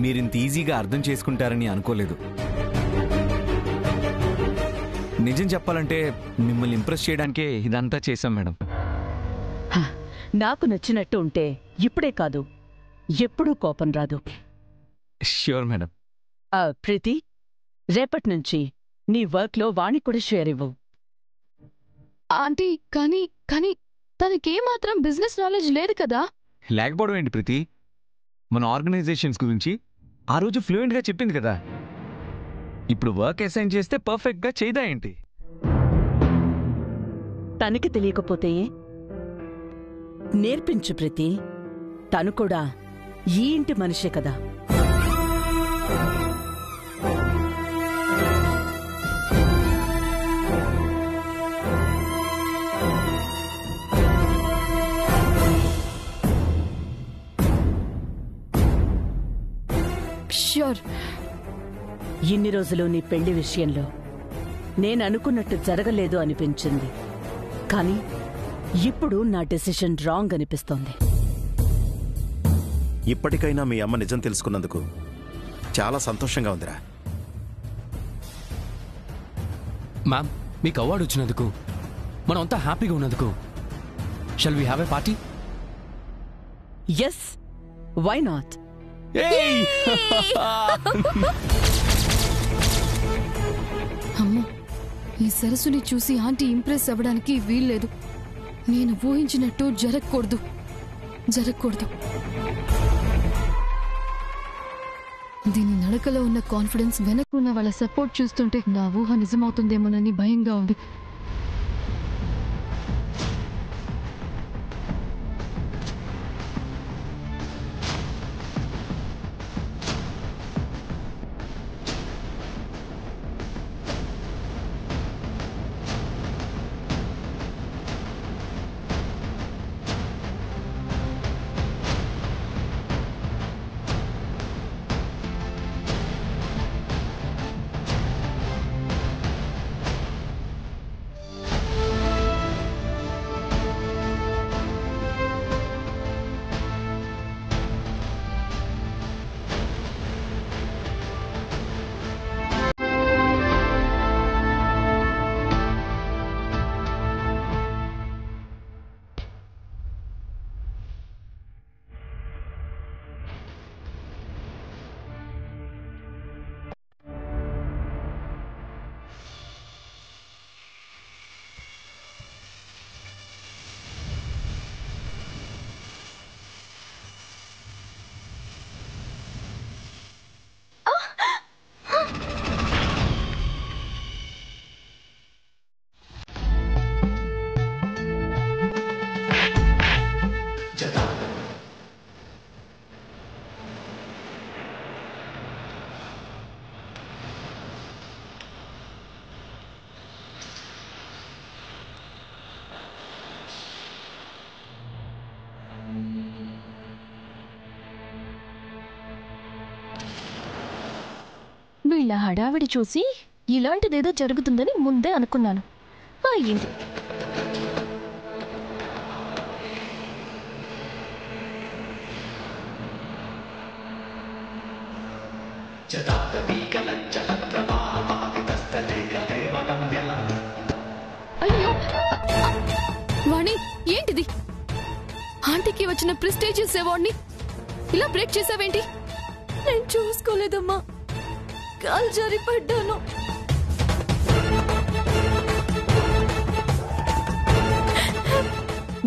మీరింత ఈజీగా అర్థం చేసుకుంటారని అనుకోలేదు. నిజం చెప్పాలంటే మిమ్మల్ని ఇంప్రెస్ చేయడానికే ఇదంతా చేశాం మేడం. నాకు నచ్చినట్టు ఉంటే ఇప్పుడే కాదు, ఎప్పుడూ కోపం రాదు. Sure madam. ప్రీతి, రేపటి నుంచి నీ వర్క్లో వాణ్ణి కూడా షేర్ ఇవ్వు. ఆంటీ, కానీ తనకేమాత్రం బిజినెస్ నాలెడ్జ్ లేదు కదా. లేకపోవడం ఏంటి ప్రీతి? మన ఆర్గనైజేషన్స్ గురించి ఆ రోజు ఫ్లూయెంట్గా చెప్పింది కదా. ఇప్పుడు వర్క్ అసైన్ చేస్తే పర్ఫెక్ట్గా చేయదా ఏంటి? తనకి తెలియకపోతే నేర్పించు ప్రీతి. తను కూడా ఈ ఇంటి మనిషే కదా. ష్యూర్. ఇన్ని రోజులు నీ పెళ్లి విషయంలో నేననుకున్నట్టు జరగలేదు అనిపించింది, కానీ ఇప్పుడు నా డెసిషన్ రాంగ్ అనిపిస్తోంది. ఇప్పటికైనా మీ అమ్మ నిజం తెలుసుకున్నందుకు చాలా సంతోషంగా ఉందిరా. మ్యామ్, మీకు అవార్డు వచ్చినందుకు, మనం అంతా హ్యాపీగా ఉన్నందుకు shall we have a party? Yes, why not? అమ్మో, ఈ సరస్సుని చూసి ఆంటీ ఇంప్రెస్ అవ్వడానికి వీల్లేదు. నేను ఊహించినట్టు జరగకూడదు. దీని నడకలో ఉన్న కాన్ఫిడెన్స్, వెనక్కున్న వాళ్ళ సపోర్ట్ చూస్తుంటే నా ఊహ నిజమవుతుందేమోనని భయంగా ఉంది. వీళ్ళ హడావిడి చూసి ఇలాంటిదేదో జరుగుతుందని ముందే అనుకున్నాను. అయ్యింది. అయ్యో వాణి, ఏంటిది? ఆంటీకి వచ్చిన ప్రెస్టీజియస్ అవార్డ్ని ఇలా బ్రేక్ చేసావేంటి? నేను చూసుకోలేదమ్మా, కాలు జారి పడ్డాను.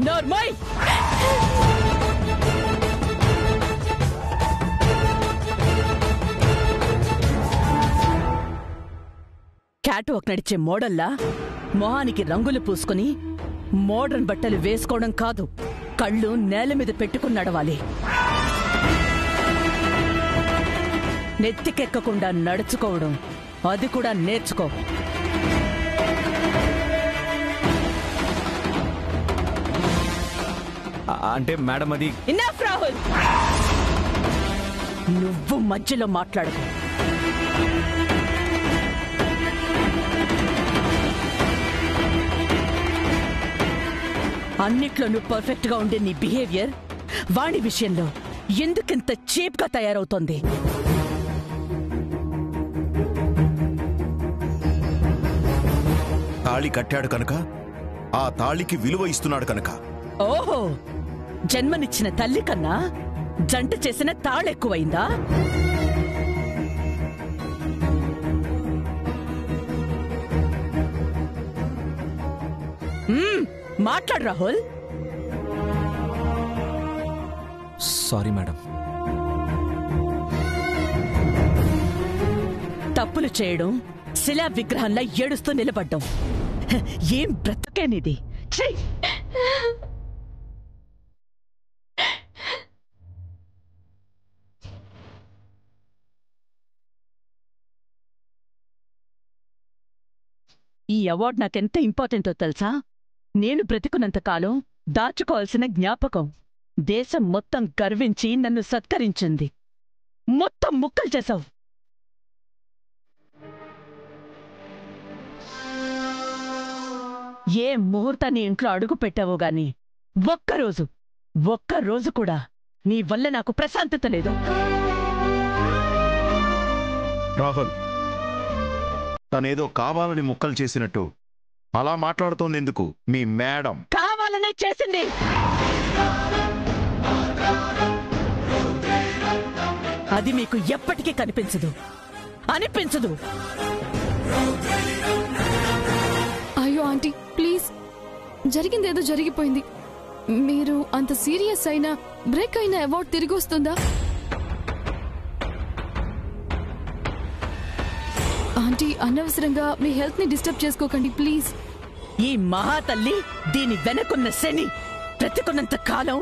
నార్మల్. క్యాట్ వాక్ నడిచే మోడల్లా మొహానికి రంగులు పూసుకుని మోడర్న్ బట్టలు వేసుకోవడం కాదు, కళ్ళు నేల మీద పెట్టుకుని నడవాలి. నెత్తికెక్కకుండా నడుచుకోవడం, అది కూడా నేర్చుకో. అంటే మేడం అది ఇన్నఫ్ రాహుల్, నువ్వు మధ్యలో మాట్లాడకు. అన్నిట్లో నువ్వు పర్ఫెక్ట్ గా ఉండే నీ బిహేవియర్ వాణి విషయంలో ఎందుకింత చీప్గా తయారవుతోంది? తాళి కట్టాడు కనుక, ఆ తాళికి విలువ ఇస్తున్నాడు కనుక. ఓహో, జన్మనిచ్చిన తల్లి కన్నా జంట చేసిన తాళెక్కువైందా? మాట్లాడు రాహుల్. Sorry madam. తప్పులు చేయడం, శిలా విగ్రహంలా ఏడుస్తూ నిలబడ్డం, ఏం బ్రతుకేనిది? ఈ అవార్డు నాకెంత ఇంపార్టెంటో తెలుసా? నేను బ్రతికున్నంత కాలం దాచుకోవాల్సిన జ్ఞాపకం. దేశం మొత్తం గర్వించి నన్ను సత్కరించింది. మొత్తం ముక్కలు చేశావు. ఏ ముహూర్తాన్ని ఇంట్లో అడుగు పెట్టావో గాని ఒక్కరోజు కూడా నీ వల్ల నాకు ప్రశాంతత లేదు. రాహుల్, తనేదో కావాలని ముక్కలు చేసినట్టు అలా మాట్లాడుతోంది ఎందుకు? మీ మేడం కావాలనే చేసింది. అది మీకు ఎప్పటికీ అనిపించదు. అయ్యో ఆంటీ ప్లీజ్, జరిగిందేదో జరిగిపోయింది. మీరు అంత సీరియస్ అయినా బ్రేక్ అయిన అవార్డు తిరిగి వస్తుందా? ఆంటీ అనవసరంగా మీ హెల్త్ ని డిస్టర్బ్ చేసుకోకండి ప్లీజ్. ఈ మహాతల్లి, దీని వెనకున్న శని బ్రతికున్నంత కాలం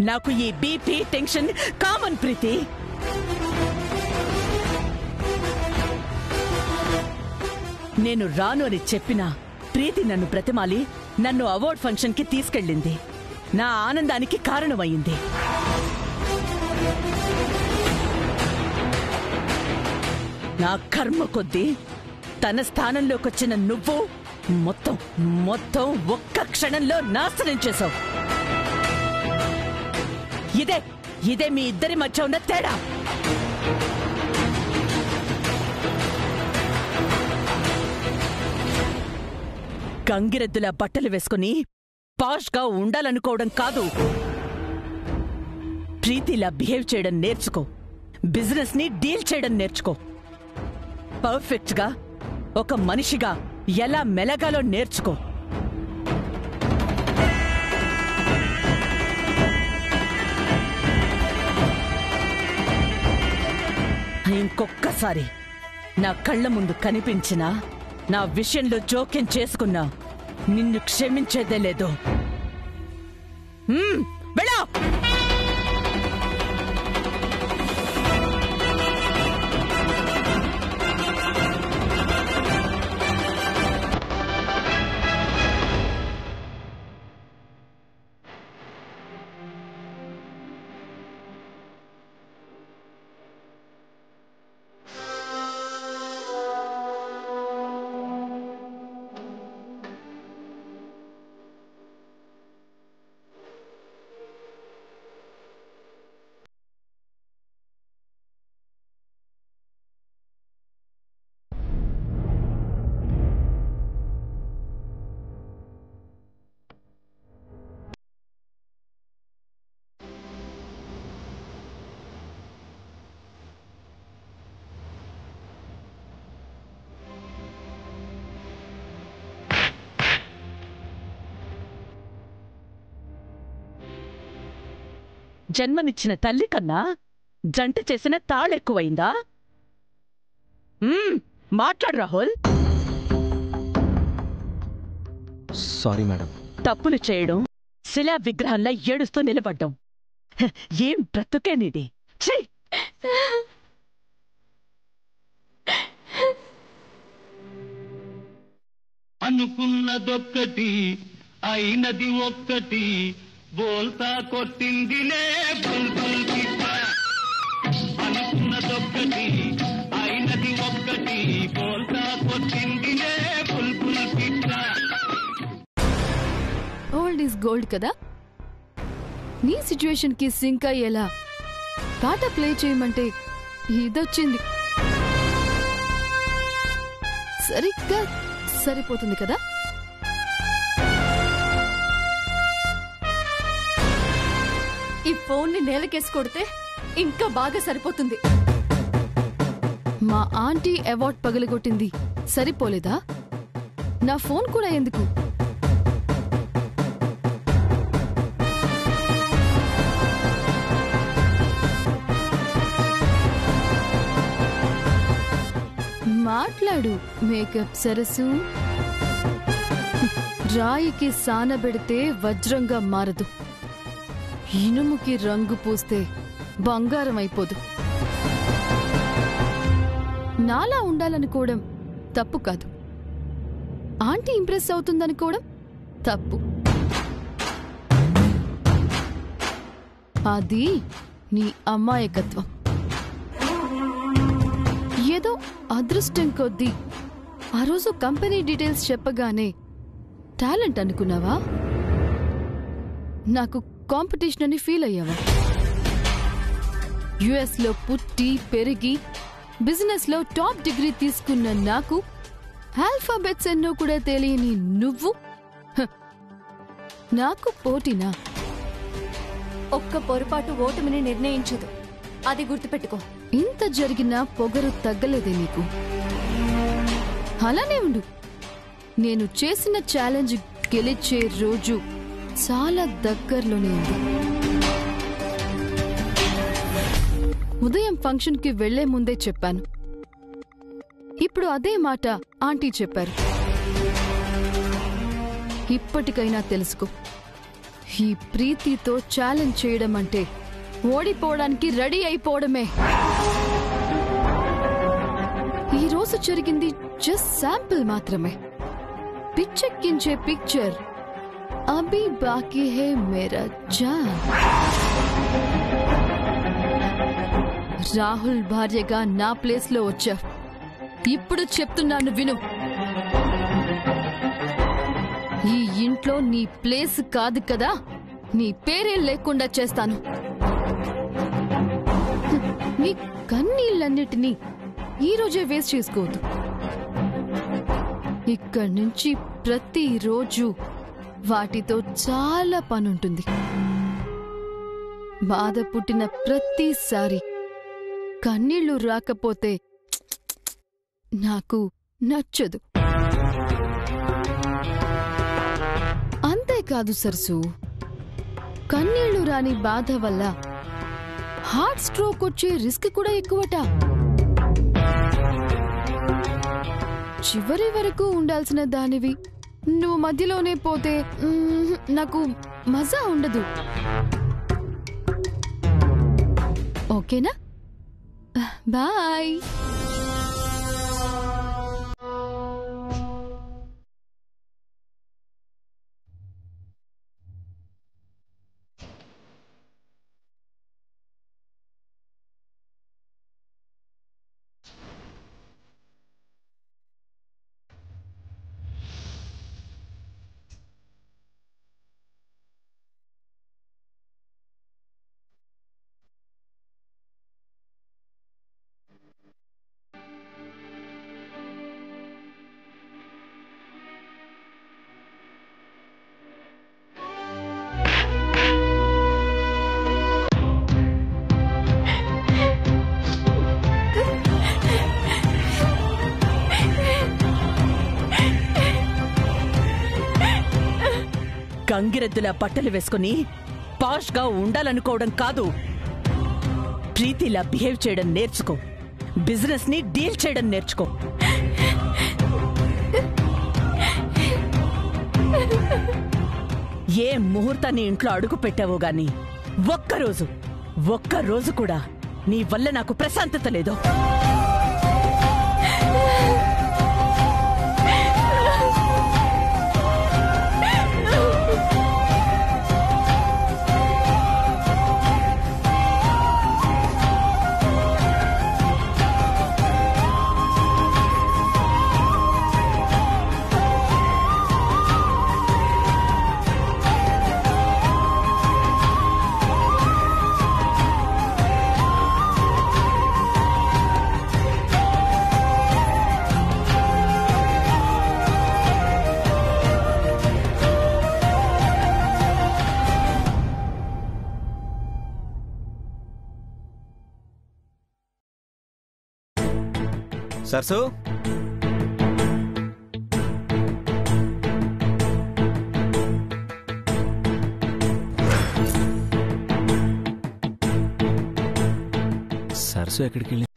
నాకు ఈ బీపీ, టెన్షన్ కామన్. ప్రీతి, నేను రాను అని చెప్పినా ప్రీతి నన్ను బ్రతిమాలి నన్ను అవార్డ్ ఫంక్షన్ కి తీసుకెళ్ళింది. నా ఆనందానికి కారణమైంది. నా కర్మ కొద్దీ తన స్థానంలోకొచ్చిన నువ్వు మొత్తం ఒక్క క్షణంలో నాశనం చేశావు. ఇదే మీ ఇద్దరి మధ్య ఉన్న తేడా. గంగిరెద్దుల బట్టలు వేసుకుని పాష్గా ఉండాలనుకోవడం కాదు, ప్రీతిలా బిహేవ్ చేయడం నేర్చుకో. బిజినెస్ ని డీల్ చేయడం నేర్చుకో. పర్ఫెక్ట్ గా ఒక మనిషిగా ఎలా మెలగాలో నేర్చుకో. ఇంకొక్కసారి నా కళ్ళ ముందు కనిపించినా, నా విషయంలో జోక్యం చేసుకున్నా నిన్ను క్షమించేదే లేదు. వెళ్ళా. జన్మనిచ్చిన తల్లి కన్నా జంట చేసిన తాళెక్కువైందా? మాట్లాడు రాహుల్. Sorry madam. తప్పులు చేయడం, శిలా విగ్రహంలా ఏడుస్తూ నిలబడ్డం, ఏం బ్రతుకేనిది? అనుకున్నదొక్కటి అయినది ఒక్కటి, బోల్తా కొట్టిందిలే బుల్బుల్ పిట్ట. అనుకున్నదొక్కటి అయినది ఒక్కటి, బోల్తా కొట్టిందిలే బుల్బుల్ పిట్ట. ఓల్డ్ ఈజ్ గోల్డ్ కదా. నీ సిచ్యువేషన్ కి సింక్ అయ్యేలా పాట ప్లే చేయమంటే ఇదొచ్చింది. సరిగ్గా సరిపోతుంది కదా. ఈ ఫోన్ ని నేలకేసి కొడితే ఇంకా బాగా సరిపోతుంది. మా ఆంటీ అవార్డ్ పగలగొట్టింది సరిపోలేదా? నా ఫోన్ కూడా ఎందుకు? మాట్లాడు మేకప్ సరసు. రాయికి సానబెడితే వజ్రంగా మారదు, ఇనుముకి రంగు పూస్తే బంగారం అయిపోదు. నాలా ఉండాలనుకోవడం తప్పు కాదు, ఆంటీ ఇంప్రెస్ అవుతుందనుకోవడం తప్పు. అది నీ అమ్మాయకత్వం. ఏదో అదృష్టం కొద్దీ ఆ రోజు కంపెనీ డీటెయిల్స్ చెప్పగానే టాలెంట్ అనుకున్నావా? నాకు కాంపిటీషన్ అని ఫీల్ అయ్యావా? యుఎస్ లో పుట్టి పెరిగి బిజినెస్ లో టాప్ డిగ్రీ తీసుకున్న నాకు ఆల్ఫాబెట్స్ ఎన్నో కూడా తెలియని నువ్వు నాకు పోటీనా? ఒక్క పొరపాటు ఓటమిని నిర్ణయించదు, అది గుర్తుపెట్టుకో. ఇంత జరిగినా పొగరు తగ్గలేదే నీకు? అలానే ఉండు. నేను చేసిన ఛాలెంజ్ గెలిచే రోజు చాలా దగ్గరలోనే ఉంది. ఉదయం ఫంక్షన్ కి వెళ్లే ముందే చెప్పాను. ఇప్పుడు అదే మాట ఆంటీ చెప్పారు. ఇప్పటికైనా తెలుసుకో, ఈ ప్రీతితో ఛాలెంజ్ చేయడం అంటే ఓడిపోవడానికి రెడీ అయిపోవడమే. ఈ రోజు జరిగింది జస్ట్ శాంపిల్ మాత్రమే. పిచ్చెక్కించే పిక్చర్ అభి బాకీ హే మేరా జాన్. రాహుల్ భార్యగా నా ప్లేస్ లో వచ్చా. ఇప్పుడు చెప్తున్నాను విను. ఈ ఇంట్లో నీ ప్లేస్ కాదు కదా, నీ పేరే లేకుండా చేస్తాను. నీ కన్నీళ్ళన్నిటినీ ఈ రోజే వేస్ట్ చేసుకోవద్దు. ఇక్కడి నుంచి ప్రతిరోజు వాటితో చాలా పనుంటుంది. బాధ పుట్టిన ప్రతిసారి కన్నీళ్లు రాకపోతే నాకు నచ్చదు. అంతేకాదు సరసు, కన్నీళ్లు రాని బాధ వల్ల హార్ట్ స్ట్రోక్ వచ్చే రిస్క్ కూడా ఎక్కువట. చివరి వరకు ఉండాల్సిన దానివి నువ్వు మధ్యలోనే పోతే నాకు మజా ఉండదు. ఓకేనా? బాయ్. గంగిరెద్దులా బట్టలు వేసుకుని పాష్ గా ఉండాలనుకోవడం కాదు, ప్రీతిలా బిహేవ్ చేయడం నేర్చుకో. బిజినెస్ ని డీల్ చేయడం నేర్చుకో. ఏ ముహూర్తాన్ని ఇంట్లో అడుగు పెట్టావో గాని ఒక్కరోజు కూడా నీ వల్ల నాకు ప్రశాంతత లేదు. సరసు సరసు ఎక్కడికి వెళ్ళి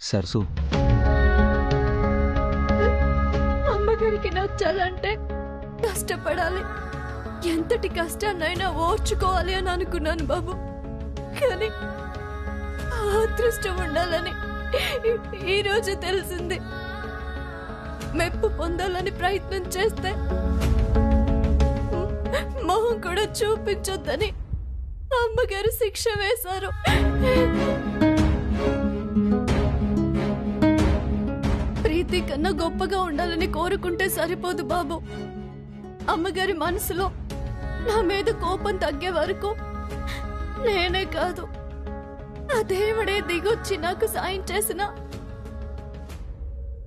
సరసు అమ్మగారికి నచ్చాలంటే కష్టపడాలి, ఎంతటి కష్టాన్నైనా ఓర్చుకోవాలి అని అనుకున్నాను బాబు. కానీ ఆ అదృష్టం ఉండాలని ఈ రోజు తెలిసింది. మెప్పు పొందాలని ప్రయత్నం చేస్తే మొహం కూడా చూపించొద్దని అమ్మగారు శిక్ష వేశారు. ప్రీతి కన్నా గొప్పగా ఉండాలని కోరుకుంటే సరిపోదు బాబు. అమ్మగారి మనసులో నా మీద కోపం తగ్గే వరకు నేనే కాదు, ఆ దేవుడే దిగొచ్చి నాకు సాయం చేసిన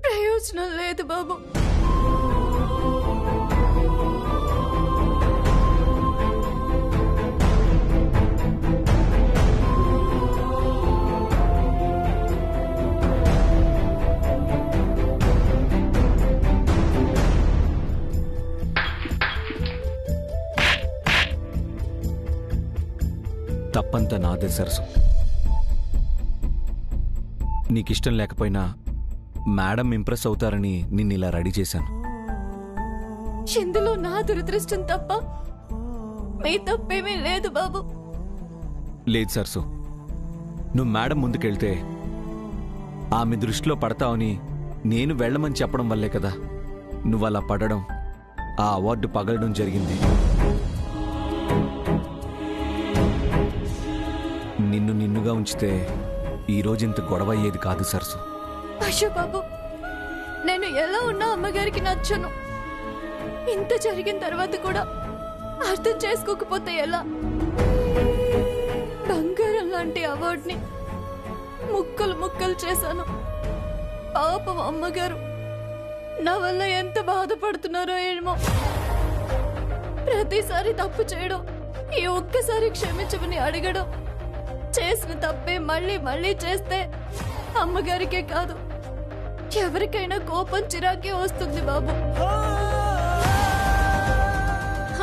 ప్రయోజనం లేదు బాబు. తప్పంతా నాదే సరసు. నీకిష్టం లేకపోయినా మేడం ఇంప్రెస్ అవుతారని నిన్ను ఇలా రెడీ చేశాను. ఇందులో నా దురదృష్టం తప్ప మీ తప్పేమీ లేదు బాబు. లేదు సరసు, నువ్వు మేడం ముందుకెళ్తే ఆమె దృష్టిలో పడతావని నేను వెళ్ళమని చెప్పడం వల్లే కదా నువ్వు అలా పడడం, ఆ అవార్డు పగలడం జరిగింది. నిన్ను నిన్నుగా ఉంచితే ఈరోజు ఇంత గొడవ అయ్యేది కాదు సరసు. అయ్యో బాబు, నేను ఎలా ఉన్నా అమ్మగారికి నచ్చను. ఇంత జరిగిన తర్వాత కూడా అర్థం చేసుకోకపోతే ఎలా? బంగారం లాంటి అవార్డుని ముక్కలు ముక్కలు చేశాను. పాపం అమ్మగారు నా వల్ల ఎంత బాధపడుతున్నారో ఏమో. ప్రతిసారి తప్పు చేయడం, ఈ ఒక్కసారి క్షమించమని అడగడం, చేసిన తప్పే మళ్ళీ మళ్ళీ చేస్తే అమ్మగారికే కాదు ఎవరికైనా కోపం చిరాకే వస్తుంది బాబు.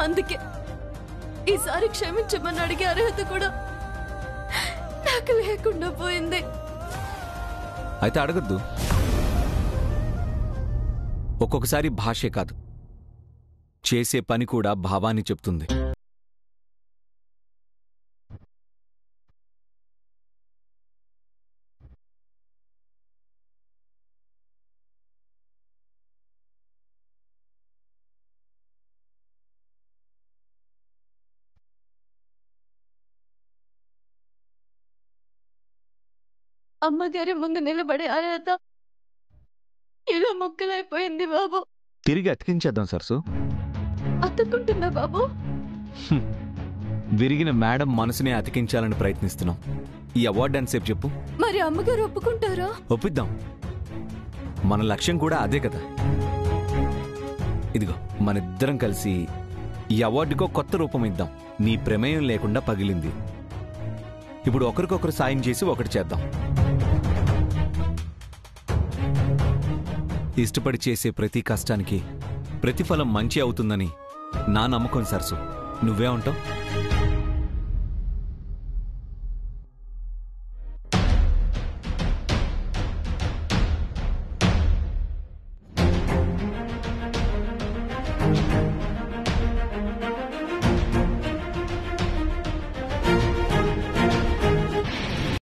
అందుకే ఈసారి క్షమించమని అడిగే అర్హత కూడా నాకు లేకుండా పోయింది. అయితే అడగద్దు. ఒక్కొక్కసారి భాషే కాదు, చేసే పని కూడా భావాన్ని చెప్తుంది. అమ్మగారి ముందు నిలబడే అర్హత ఇలా ముక్కలైపోయింది బాబు. తిరిగి అతికించేద్దాం సరసు. అతుక్కుంటుందా బాబు? విరిగిన మేడం మనసునే అతికించాలని ప్రయత్నిస్తున్నాం. ఈ అవార్డు అని సేపు చెప్పు. మరి అమ్మగారు ఒప్పుకుంటారా? ఒప్పిద్దాం. మన లక్ష్యం కూడా అదే కదా. ఇదిగో మనిద్దరం కలిసి ఈ అవార్డుకో కొత్త రూపం ఇద్దాం. నీ ప్రమేయం లేకుండా పగిలింది. ఇప్పుడు ఒకరికొకరు సాయం చేసి ఒకటి చేద్దాం. ఇష్టపడి చేసే ప్రతి కష్టానికి ప్రతిఫలం మంచి అవుతుందని నా నమ్మకం సరసు. నువ్వే ఉంటావు?